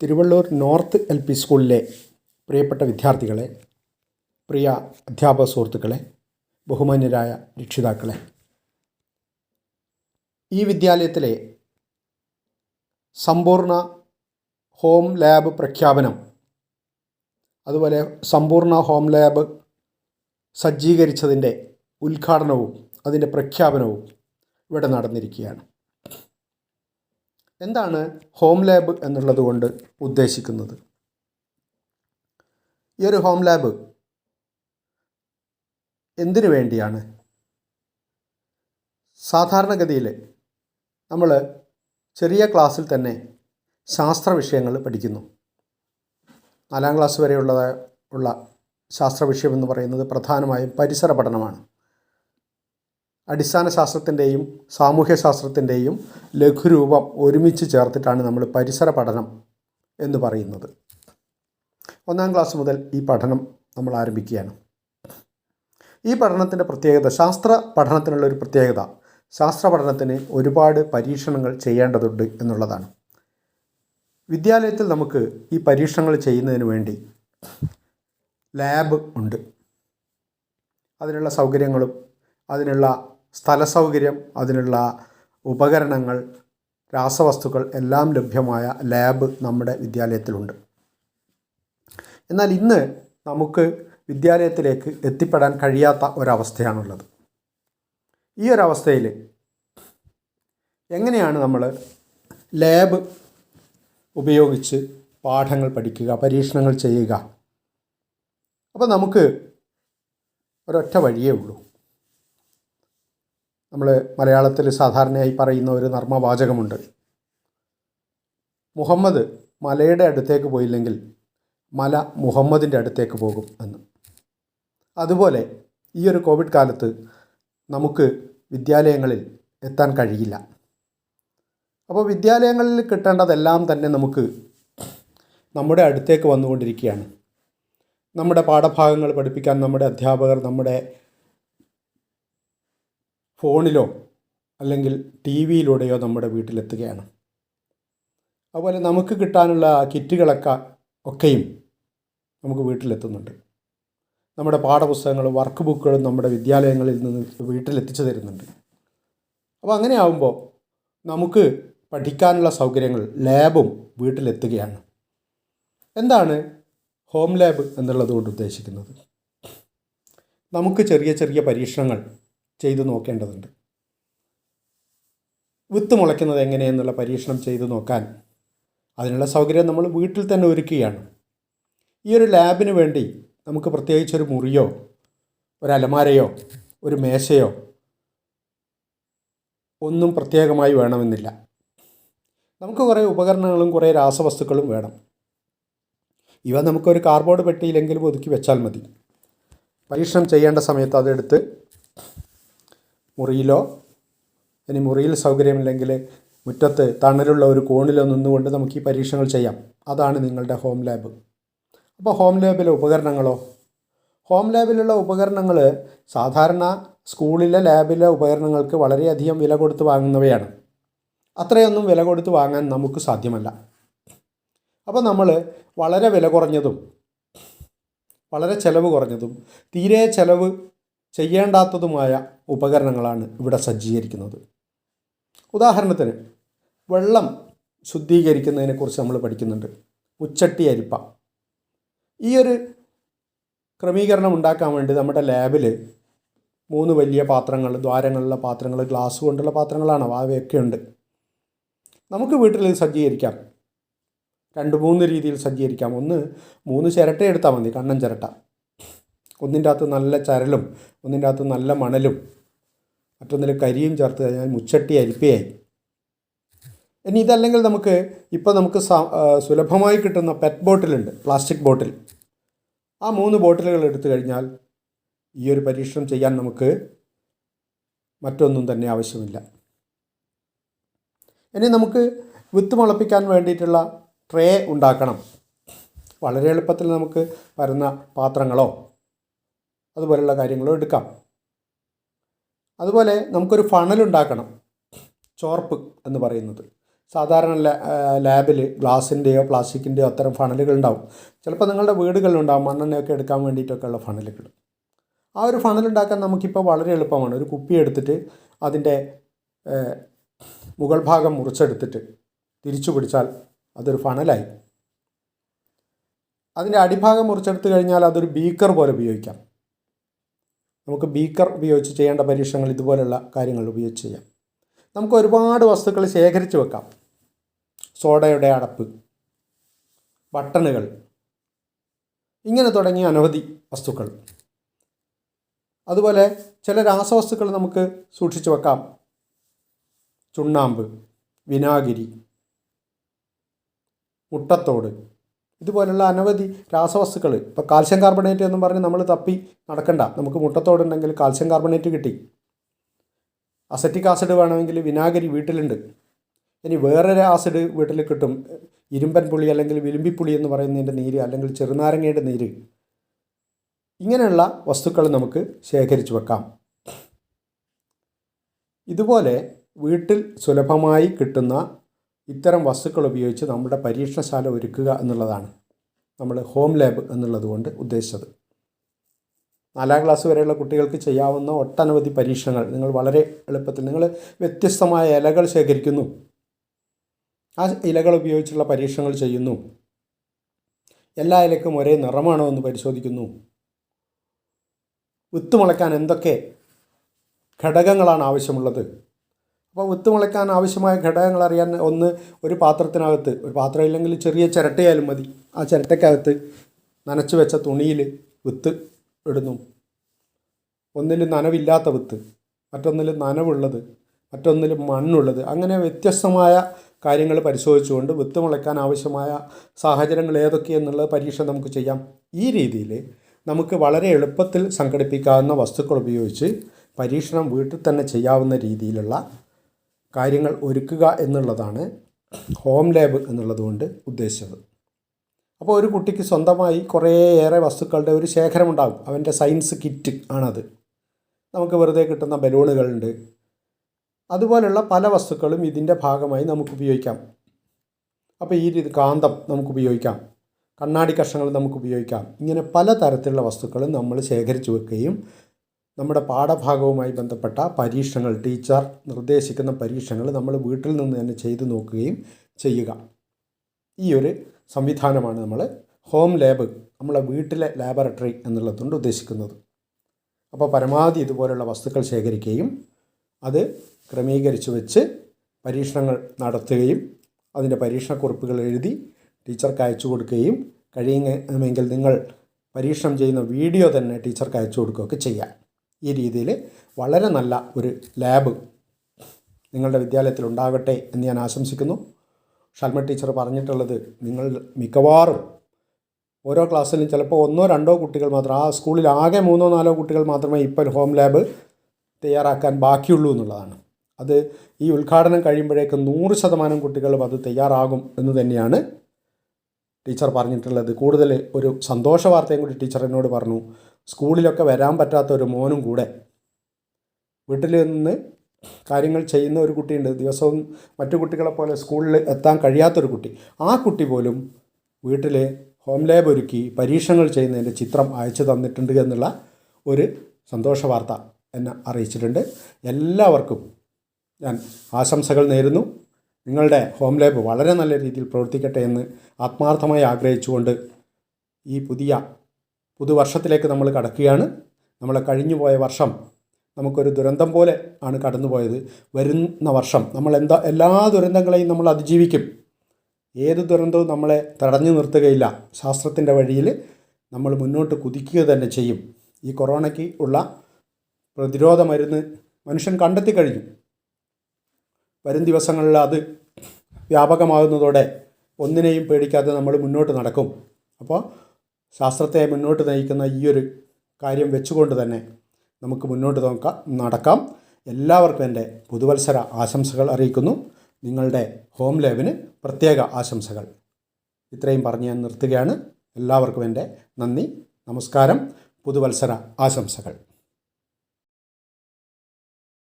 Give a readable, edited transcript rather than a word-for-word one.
Thiruvallur north LP സ്കൂളിലെ പ്രിയപ്പെട്ട വിദ്യാർത്ഥികളെ, പ്രിയ അധ്യാപക സുഹൃത്തുക്കളെ, ബഹുമാന്യരായ രക്ഷിതാക്കളെ, ഈ വിദ്യാലയത്തിലെ സമ്പൂർണ്ണ ഹോം ലാബ് പ്രഖ്യാപനം, അതുപോലെ സമ്പൂർണ്ണ ഹോം ലാബ് സജ്ജീകരിച്ചതിൻ്റെ ഉദ്ഘാടനവും അതിൻ്റെ പ്രഖ്യാപനവും ഇവിടെ നടന്നിരിക്കുകയാണ്. എന്താണ് ഹോം ലാബ് എന്നുള്ളത് കൊണ്ട് ഉദ്ദേശിക്കുന്നത്? ഈ ഒരു ഹോം ലാബ് എന്തിനു വേണ്ടിയാണ്? സാധാരണഗതിയിൽ നമ്മൾ ചെറിയ ക്ലാസ്സിൽ തന്നെ ശാസ്ത്ര വിഷയങ്ങൾ പഠിക്കുന്നു. 4ാം ക്ലാസ് വരെയുള്ള ശാസ്ത്ര വിഷയം എന്ന് പറയുന്നത് പ്രധാനമായും പരിസര പഠനമാണ്. അടിസ്ഥാന ശാസ്ത്രത്തിൻ്റെയും സാമൂഹ്യ ശാസ്ത്രത്തിൻ്റെയും ലഘുരൂപം ഒരുമിച്ച് ചേർത്തിട്ടാണ് നമ്മൾ പരിസര പഠനം എന്ന് പറയുന്നത്. 1ാം ക്ലാസ് മുതൽ ഈ പഠനം നമ്മൾ ആരംഭിക്കുകയാണ്. ഈ പഠനത്തിൻ്റെ പ്രത്യേകത, ശാസ്ത്ര പഠനത്തിനുള്ളൊരു പ്രത്യേകത, ശാസ്ത്ര പഠനത്തിന് ഒരുപാട് പരീക്ഷണങ്ങൾ ചെയ്യേണ്ടതുണ്ട് എന്നുള്ളതാണ്. വിദ്യാലയത്തിൽ നമുക്ക് ഈ പരീക്ഷണങ്ങൾ ചെയ്യുന്നതിന് വേണ്ടി ലാബ് ഉണ്ട്. അതിനുള്ള സൗകര്യങ്ങളും അതിനുള്ള സ്ഥല സൗകര്യം, അതിനുള്ള ഉപകരണങ്ങൾ, രാസവസ്തുക്കൾ എല്ലാം ലഭ്യമായ ലാബ് നമ്മുടെ വിദ്യാലയത്തിലുണ്ട്. എന്നാൽ ഇന്ന് നമുക്ക് വിദ്യാലയത്തിലേക്ക് എത്തിപ്പെടാൻ കഴിയാത്ത ഒരവസ്ഥയാണുള്ളത്. ഈ ഒരവസ്ഥയിൽ എങ്ങനെയാണ് നമ്മൾ ലാബ് ഉപയോഗിച്ച് പാഠങ്ങൾ പഠിക്കുക, പരീക്ഷണങ്ങൾ ചെയ്യുക? അപ്പോൾ നമുക്ക് ഒരൊറ്റ വഴിയേ ഉള്ളൂ. നമ്മൾ മലയാളത്തിൽ സാധാരണയായി പറയുന്ന ഒരു നർമ്മവാചകമുണ്ട്: മുഹമ്മദ് മലയുടെ അടുത്തേക്ക് പോയില്ലെങ്കിൽ മല മുഹമ്മദിൻ്റെ അടുത്തേക്ക് പോകും എന്ന്. അതുപോലെ ഈ ഒരു കോവിഡ് കാലത്ത് നമുക്ക് വിദ്യാലയങ്ങളിൽ എത്താൻ കഴിയില്ല. അപ്പോൾ വിദ്യാലയങ്ങളിൽ കിട്ടേണ്ടതെല്ലാം തന്നെ നമുക്ക് നമ്മുടെ അടുത്തേക്ക് വന്നുകൊണ്ടിരിക്കുകയാണ്. നമ്മുടെ പാഠഭാഗങ്ങൾ പഠിപ്പിക്കാൻ നമ്മുടെ അധ്യാപകർ നമ്മുടെ ഫോണിലോ അല്ലെങ്കിൽ TV-യിലൂടെയോ നമ്മുടെ വീട്ടിലെത്തുകയാണ്. അതുപോലെ നമുക്ക് കിട്ടാനുള്ള കിറ്റുകളൊക്കെയും നമുക്ക് വീട്ടിലെത്തുന്നുണ്ട്. നമ്മുടെ പാഠപുസ്തകങ്ങളും വർക്ക് ബുക്കുകളും നമ്മുടെ വിദ്യാലയങ്ങളിൽ നിന്ന് വീട്ടിലെത്തിച്ചു തരുന്നുണ്ട്. അപ്പോൾ അങ്ങനെ ആകുമ്പോൾ നമുക്ക് പഠിക്കാനുള്ള സൗകര്യങ്ങൾ, ലാബും വീട്ടിലെത്തുകയാണ്. എന്താണ് ഹോം ലാബ് എന്നുള്ളത് കൊണ്ട് ഉദ്ദേശിക്കുന്നത്? നമുക്ക് ചെറിയ ചെറിയ പരീക്ഷണങ്ങൾ ചെയ്തു നോക്കേണ്ടതുണ്ട്. വിത്ത് മുളയ്ക്കുന്നത് എങ്ങനെയെന്നുള്ള പരീക്ഷണം ചെയ്തു നോക്കാൻ അതിനുള്ള സൗകര്യം നമ്മൾ വീട്ടിൽ തന്നെ ഒരുക്കുകയാണ്. ഈ ഒരു ലാബിന് വേണ്ടി നമുക്ക് പ്രത്യേകിച്ചൊരു മുറിയോ ഒരു അലമാരയോ ഒരു മേശയോ ഒന്നും പ്രത്യേകമായി വേണമെന്നില്ല. നമുക്ക് കുറേ ഉപകരണങ്ങളും കുറേ രാസവസ്തുക്കളും വേണം. ഇവ നമുക്കൊരു കാർഡ്ബോർഡ് പെട്ടിയിലെങ്കിലും ഒതുക്കി വെച്ചാൽ മതി. പരീക്ഷണം ചെയ്യേണ്ട സമയത്ത് അതെടുത്ത് മുറിയിലോ, ഇനി മുറിയിൽ സൗകര്യമില്ലെങ്കിൽ മുറ്റത്ത് തണലുള്ള ഒരു കോണിലോ നിന്നുകൊണ്ട് നമുക്ക് ഈ പരീക്ഷണങ്ങൾ ചെയ്യാം. അതാണ് നിങ്ങളുടെ ഹോം ലാബ്. അപ്പോൾ ഹോം ലാബിലെ ഉപകരണങ്ങളോ? ഹോം ലാബിലുള്ള ഉപകരണങ്ങൾ സാധാരണ സ്കൂളിലെ ലാബിലെ ഉപകരണങ്ങൾക്ക് വളരെയധികം വില കൊടുത്ത് വാങ്ങുന്നവയാണ്. അത്രയൊന്നും വില കൊടുത്ത് വാങ്ങാൻ നമുക്ക് സാധ്യമല്ല. അപ്പോൾ നമ്മൾ വളരെ വില കുറഞ്ഞതും വളരെ ചിലവ് കുറഞ്ഞതും തീരെ ചിലവ് ചെയ്യേണ്ടാത്തതുമായ ഉപകരണങ്ങളാണ് ഇവിടെ സജ്ജീകരിക്കുന്നത്. ഉദാഹരണത്തിന് വെള്ളം ശുദ്ധീകരിക്കുന്നതിനെക്കുറിച്ച് നമ്മൾ പഠിക്കുന്നുണ്ട്. മുച്ചട്ടി അരിപ്പ. ഈ ഒരു ക്രമീകരണം ഉണ്ടാക്കാൻ വേണ്ടി നമ്മുടെ ലാബിൽ 3 വലിയ പാത്രങ്ങൾ, ദ്വാരങ്ങളുള്ള പാത്രങ്ങൾ, ഗ്ലാസ് കൊണ്ടുള്ള പാത്രങ്ങളാണ്, അവയൊക്കെ ഉണ്ട്. നമുക്ക് വീട്ടിൽ ഇത് സജ്ജീകരിക്കാം. 2-3 രീതിയിൽ സജ്ജീകരിക്കാം. 3 ചിരട്ട എടുത്താൽ മതി, കണ്ണൻ ചിരട്ട. ഒന്നിൻ്റെ അകത്ത് നല്ല ചരലും ഒന്നിൻ്റെ അകത്ത് നല്ല മണലും മറ്റൊന്നിൽ കരിയും ചേർത്ത് കഴിഞ്ഞാൽ മുച്ചട്ടി അരിപ്പയായി. ഇനി ഇതല്ലെങ്കിൽ നമുക്ക് സുലഭമായി കിട്ടുന്ന പെറ്റ് ബോട്ടിലുണ്ട്, പ്ലാസ്റ്റിക് ബോട്ടിൽ. ആ 3 ബോട്ടിലുകൾ എടുത്തു കഴിഞ്ഞാൽ ഈ ഒരു പരീക്ഷണം ചെയ്യാൻ നമുക്ക് മറ്റൊന്നും തന്നെ ആവശ്യമില്ല. ഇനി നമുക്ക് വിത്ത് മുളപ്പിക്കാൻ വേണ്ടിയിട്ടുള്ള ട്രേ ഉണ്ടാക്കണം. വളരെ എളുപ്പത്തിൽ നമുക്ക് പരന്ന പാത്രങ്ങളോ അതുപോലെയുള്ള കാര്യങ്ങളോ എടുക്കാം. അതുപോലെ നമുക്കൊരു ഫണലുണ്ടാക്കണം, ചോർപ്പ് എന്ന് പറയുന്നത്. സാധാരണ ലാബിൽ ഗ്ലാസിൻ്റെയോ പ്ലാസ്റ്റിക്കിൻ്റെയോ അത്തരം ഫണലുകൾ ഉണ്ടാവും. ചിലപ്പോൾ നിങ്ങളുടെ വീടുകളിലുണ്ടാവും മണ്ണെണ്ണയൊക്കെ എടുക്കാൻ വേണ്ടിയിട്ടൊക്കെയുള്ള ഫണലുകൾ. ആ ഒരു ഫണലുണ്ടാക്കാൻ നമുക്കിപ്പോൾ വളരെ എളുപ്പമാണ്. ഒരു കുപ്പി എടുത്തിട്ട് അതിൻ്റെ മുകൾ ഭാഗം മുറിച്ചെടുത്തിട്ട് തിരിച്ചു പിടിച്ചാൽ അതൊരു ഫണലായി. അതിൻ്റെ അടിഭാഗം മുറിച്ചെടുത്ത് കഴിഞ്ഞാൽ അതൊരു ബീക്കർ പോലെ ഉപയോഗിക്കാം. നമുക്ക് ബീക്കർ ഉപയോഗിച്ച് ചെയ്യേണ്ട പരീക്ഷണങ്ങൾ ഇതുപോലുള്ള കാര്യങ്ങൾ ഉപയോഗിച്ച് ചെയ്യാം. നമുക്ക് ഒരുപാട് വസ്തുക്കൾ ശേഖരിച്ച് വെക്കാം. സോഡയുടെ അടപ്പ്, ബട്ടണുകൾ, ഇങ്ങനെ തുടങ്ങിയ അനവധി വസ്തുക്കൾ. അതുപോലെ ചില രാസവസ്തുക്കൾ നമുക്ക് സൂക്ഷിച്ച് വെക്കാം. ചുണ്ണാമ്പ്, വിനാഗിരി, മുട്ടത്തോട്, ഇതുപോലുള്ള അനവധി രാസവസ്തുക്കൾ. ഇപ്പോൾ കാൽസ്യം കാർബണേറ്റ് എന്നും പറഞ്ഞ് നമ്മൾ തപ്പി നടക്കണ്ട. നമുക്ക് മുട്ടത്തോടുണ്ടെങ്കിൽ കാൽസ്യം കാർബണേറ്റ് കിട്ടി. അസറ്റിക് ആസിഡ് വേണമെങ്കിൽ വിനാഗിരി വീട്ടിലുണ്ട്. ഇനി വേറൊരു ആസിഡ് വീട്ടിൽ കിട്ടും, ഇരുമ്പൻ പുളി അല്ലെങ്കിൽ വിലുമ്പിപ്പുളി എന്ന് പറയുന്നതിൻ്റെ നീര്, അല്ലെങ്കിൽ ചെറുനാരങ്ങയുടെ നീര്. ഇങ്ങനെയുള്ള വസ്തുക്കൾ നമുക്ക് ശേഖരിച്ചു വെക്കാം. ഇതുപോലെ വീട്ടിൽ സുലഭമായി കിട്ടുന്ന ഇത്തരം വസ്തുക്കൾ ഉപയോഗിച്ച് നമ്മുടെ പരീക്ഷണശാല ഒരുക്കുക എന്നുള്ളതാണ് നമ്മൾ ഹോം ലാബ് എന്നുള്ളത് കൊണ്ട് ഉദ്ദേശിച്ചത്. 4ാം ക്ലാസ് വരെയുള്ള കുട്ടികൾക്ക് ചെയ്യാവുന്ന ഒട്ടനവധി പരീക്ഷണങ്ങൾ നിങ്ങൾ വളരെ എളുപ്പത്തിൽ, നിങ്ങൾ വ്യത്യസ്തമായ ഇലകൾ ശേഖരിക്കുന്നു, ആ ഇലകൾ ഉപയോഗിച്ചുള്ള പരീക്ഷണങ്ങൾ ചെയ്യുന്നു. എല്ലാ ഇലയ്ക്കും ഒരേ നിറമാണോ എന്ന് പരിശോധിക്കുന്നു. വിത്ത് മുളയ്ക്കാൻ എന്തൊക്കെ ഘടകങ്ങളാണ് ആവശ്യമുള്ളത്. അപ്പോൾ വിത്ത് മുളയ്ക്കാൻ ആവശ്യമായ ഘടകങ്ങൾ അറിയാൻ ഒരു പാത്രത്തിനകത്ത്, ഒരു പാത്രം ഇല്ലെങ്കിൽ ചെറിയ ചിരട്ടയായാലും മതി, ആ ചിരട്ടയ്ക്കകത്ത് നനച്ചു വെച്ച തുണിയിൽ വിത്ത് ഇടുന്നു. ഒന്നിൽ നനവില്ലാത്ത വിത്ത്, മറ്റൊന്നിൽ നനവുള്ളത്, മറ്റൊന്നിൽ മണ്ണുള്ളത്, അങ്ങനെ വ്യത്യസ്തമായ കാര്യങ്ങൾ പരിശോധിച്ചുകൊണ്ട് വിത്ത് മുളയ്ക്കാൻ ആവശ്യമായ സാഹചര്യങ്ങൾ ഏതൊക്കെയെന്നുള്ളത് പരീക്ഷ നമുക്ക് ചെയ്യാം. ഈ രീതിയിൽ നമുക്ക് വളരെ എളുപ്പത്തിൽ സംഘടിപ്പിക്കാവുന്ന വസ്തുക്കൾ ഉപയോഗിച്ച് പരീക്ഷണം വീട്ടിൽ തന്നെ ചെയ്യാവുന്ന രീതിയിലുള്ള കാര്യങ്ങൾ ഒരുക്കുക എന്നുള്ളതാണ് ഹോം ലാബ് എന്നുള്ളതുകൊണ്ട് ഉദ്ദേശിച്ചത്. അപ്പോൾ ഒരു കുട്ടിക്ക് സ്വന്തമായി കുറേയേറെ വസ്തുക്കളുടെ ഒരു ശേഖരമുണ്ടാകും. അവൻ്റെ സയൻസ് കിറ്റ് ആണത്. നമുക്ക് വെറുതെ കിട്ടുന്ന ബലൂണുകളുണ്ട്, അതുപോലെയുള്ള പല വസ്തുക്കളും ഇതിൻ്റെ ഭാഗമായി നമുക്ക് ഉപയോഗിക്കാം. അപ്പോൾ ഈ രീതി കാന്തം നമുക്ക് ഉപയോഗിക്കാം, കണ്ണാടി കഷ്ണങ്ങൾ നമുക്ക് ഉപയോഗിക്കാം. ഇങ്ങനെ പല തരത്തിലുള്ള വസ്തുക്കളും നമ്മൾ ശേഖരിച്ചു വെക്കുകയും നമ്മുടെ പാഠഭാഗവുമായി ബന്ധപ്പെട്ട പരീക്ഷണങ്ങൾ, ടീച്ചർ നിർദ്ദേശിക്കുന്ന പരീക്ഷണങ്ങൾ നമ്മൾ വീട്ടിൽ നിന്ന് തന്നെ ചെയ്തു നോക്കുകയും ചെയ്യുക. ഈ ഒരു സംവിധാനമാണ് നമ്മൾ ഹോം ലാബ്, നമ്മളെ വീട്ടിലെ ലാബറട്ടറി എന്നുള്ളതുകൊണ്ട് ഉദ്ദേശിക്കുന്നത്. അപ്പോൾ പരമാവധി ഇതുപോലുള്ള വസ്തുക്കൾ ശേഖരിക്കുകയും അത് ക്രമീകരിച്ച് വെച്ച് പരീക്ഷണങ്ങൾ നടത്തുകയും അതിൻ്റെ പരീക്ഷണക്കുറിപ്പുകൾ എഴുതി ടീച്ചർക്ക് അയച്ചു കൊടുക്കുകയും കഴിയുമെങ്കിൽ നിങ്ങൾ പരീക്ഷണം ചെയ്യുന്ന വീഡിയോ തന്നെ ടീച്ചർക്ക് അയച്ചു കൊടുക്കുകയൊക്കെ ചെയ്യാം. ഈ രീതിയിൽ വളരെ നല്ല ഒരു ലാബ് നിങ്ങളുടെ വിദ്യാലയത്തിൽ ഉണ്ടാകട്ടെ എന്ന് ഞാൻ ആശംസിക്കുന്നു. ഷൽമ ടീച്ചർ പറഞ്ഞിട്ടുള്ളത്, നിങ്ങൾ മിക്കവാറും ഓരോ ക്ലാസ്സിലും ചിലപ്പോൾ 1-2 കുട്ടികൾ മാത്രം, ആ സ്കൂളിൽ ആകെ 3-4 കുട്ടികൾ മാത്രമേ ഇപ്പോൾ ഹോം ലാബ് തയ്യാറാക്കാൻ ബാക്കിയുള്ളൂ എന്നുള്ളതാണ്. അത് ഈ ഉദ്ഘാടനം കഴിയുമ്പോഴേക്കും 100% കുട്ടികളും അത് തയ്യാറാകും എന്ന് തന്നെയാണ് ടീച്ചർ പറഞ്ഞിട്ടുള്ളത്. കൂടുതൽ ഒരു സന്തോഷ വാർത്തയും കൂടി ടീച്ചർ എന്നോട് പറഞ്ഞു. സ്കൂളിലൊക്കെ വരാൻ പറ്റാത്ത ഒരു മോനും കൂടെ വീട്ടിൽ നിന്ന് കാര്യങ്ങൾ ചെയ്യുന്ന ഒരു കുട്ടിയുണ്ട്. ദിവസവും മറ്റു കുട്ടികളെപ്പോലെ സ്കൂളിൽ എത്താൻ കഴിയാത്തൊരു കുട്ടി, ആ കുട്ടി പോലും വീട്ടിൽ ഹോം ലാബ് ഒരുക്കി പരീക്ഷണങ്ങൾ ചെയ്യുന്നതിൻ്റെ ചിത്രം അയച്ചു തന്നിട്ടുണ്ട് എന്നുള്ള ഒരു സന്തോഷ വാർത്ത എന്നെ അറിയിച്ചിട്ടുണ്ട്. എല്ലാവർക്കും ഞാൻ ആശംസകൾ നേരുന്നു. നിങ്ങളുടെ ഹോം ലാബ് വളരെ നല്ല രീതിയിൽ പ്രവർത്തിക്കട്ടെ എന്ന് ആത്മാർത്ഥമായി ആഗ്രഹിച്ചുകൊണ്ട് ഈ പുതുവർഷത്തിലേക്ക് നമ്മൾ കടക്കുകയാണ്. നമ്മളെ കഴിഞ്ഞുപോയ വർഷം നമുക്കൊരു ദുരന്തം പോലെ ആണ് കടന്നുപോയത്. വരുന്ന വർഷം നമ്മൾ എല്ലാ ദുരന്തങ്ങളെയും നമ്മൾ അതിജീവിക്കും. ഏത് ദുരന്തവും നമ്മളെ തടഞ്ഞു നിർത്തുകയില്ല. ശാസ്ത്രത്തിൻ്റെ വഴിയിൽ നമ്മൾ മുന്നോട്ട് കുതിക്കുക തന്നെ ചെയ്യും. ഈ കൊറോണയ്ക്ക് ഉള്ള പ്രതിരോധ മരുന്ന് മനുഷ്യൻ കണ്ടെത്തി കഴിഞ്ഞു. വരും ദിവസങ്ങളിൽ അത് വ്യാപകമാകുന്നതോടെ ഒന്നിനെയും പേടിക്കാതെ നമ്മൾ മുന്നോട്ട് നടക്കും. അപ്പോൾ ശാസ്ത്രത്തെ മുന്നോട്ട് നയിക്കുന്ന ഈ ഒരു കാര്യം വെച്ചുകൊണ്ട് തന്നെ നമുക്ക് മുന്നോട്ട് നടക്കാം. എല്ലാവർക്കും എൻ്റെ പുതുവത്സര ആശംസകൾ അറിയിക്കുന്നു. നിങ്ങളുടെ ഹോം ലാബിന് പ്രത്യേക ആശംസകൾ. ഇത്രയും പറഞ്ഞ് ഞാൻ നിർത്തുകയാണ്. എല്ലാവർക്കും എൻ്റെ നന്ദി, നമസ്കാരം, പുതുവത്സര ആശംസകൾ.